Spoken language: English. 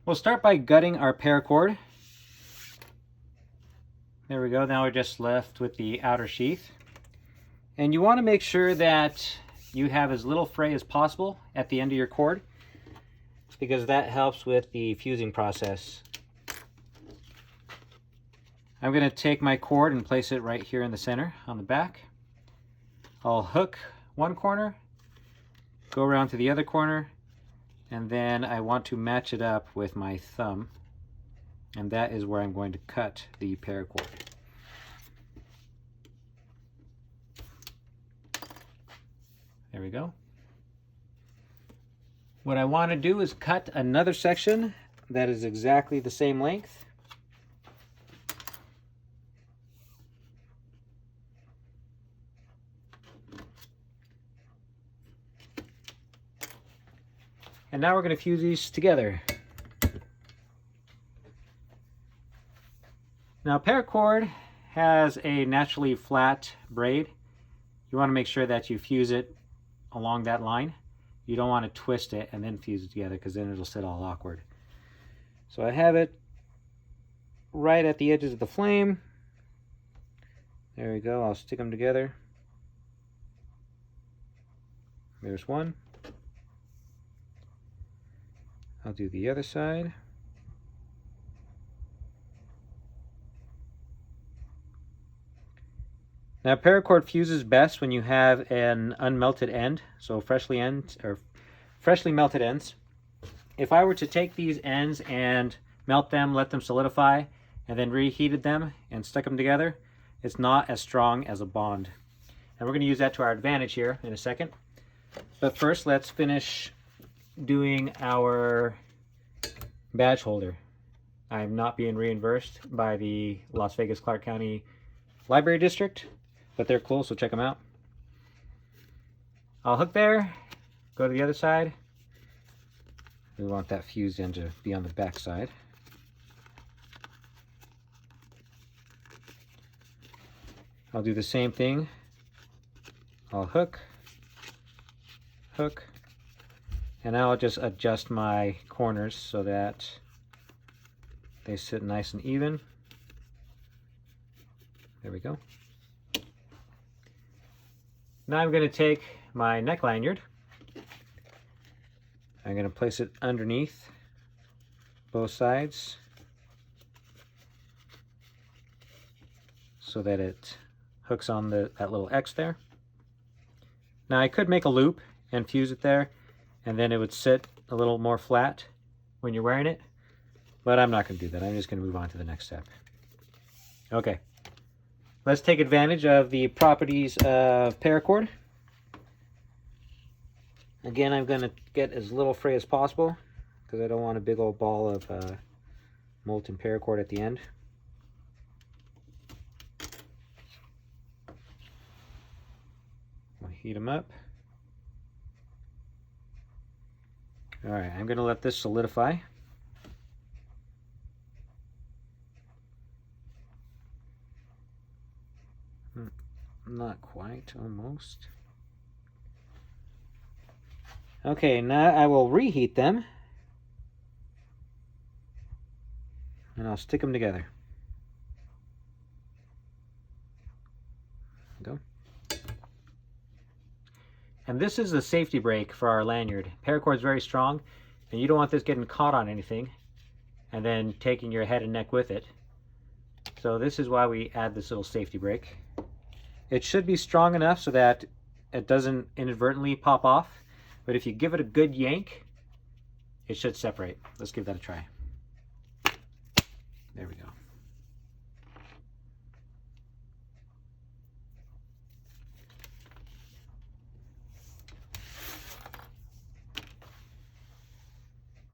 We'll start by gutting our paracord. There we go. Now we're just left with the outer sheath. And you want to make sure that you have as little fray as possible at the end of your cord, because that helps with the fusing process. I'm going to take my cord and place it right here in the center on the back. I'll hook one corner, go around to the other corner, and then I want to match it up with my thumb, and that is where I'm going to cut the paracord. There we go. What I want to do is cut another section that is exactly the same length. And now we're going to fuse these together. Now, paracord has a naturally flat braid. You want to make sure that you fuse it along that line. You don't want to twist it and then fuse it together, because then it'll sit all awkward. So I have it right at the edges of the flame. There we go. I'll stick them together. There's one. I'll do the other side. Now, paracord fuses best when you have an unmelted end, so freshly melted ends. If I were to take these ends and melt them, let them solidify, and then reheated them and stuck them together, it's not as strong as a bond. And we're going to use that to our advantage here in a second. But first, let's finish doing our badge holder. I'm not being reimbursed by the Las Vegas Clark County Library District, but they're cool, so check them out. I'll hook there, go to the other side. We want that fused end to be on the back side. I'll do the same thing. I'll hook, and now I'll just adjust my corners so that they sit nice and even. There we go. Now I'm going to take my neck lanyard. I'm going to place it underneath both sides so that it hooks on that little X there. Now I could make a loop and fuse it there, and then it would sit a little more flat when you're wearing it, but I'm not going to do that. I'm just going to move on to the next step. Okay, let's take advantage of the properties of paracord. Again, I'm going to get as little fray as possible, because I don't want a big old ball of molten paracord at the end. I'll heat them up. All right, I'm going to let this solidify. Not quite, almost. Okay, now I will reheat them, and I'll stick them together. There we go. And this is the safety brake for our lanyard. Paracord is very strong, and you don't want this getting caught on anything and then taking your head and neck with it. So this is why we add this little safety brake. It should be strong enough so that it doesn't inadvertently pop off, but if you give it a good yank, it should separate. Let's give that a try. There we go.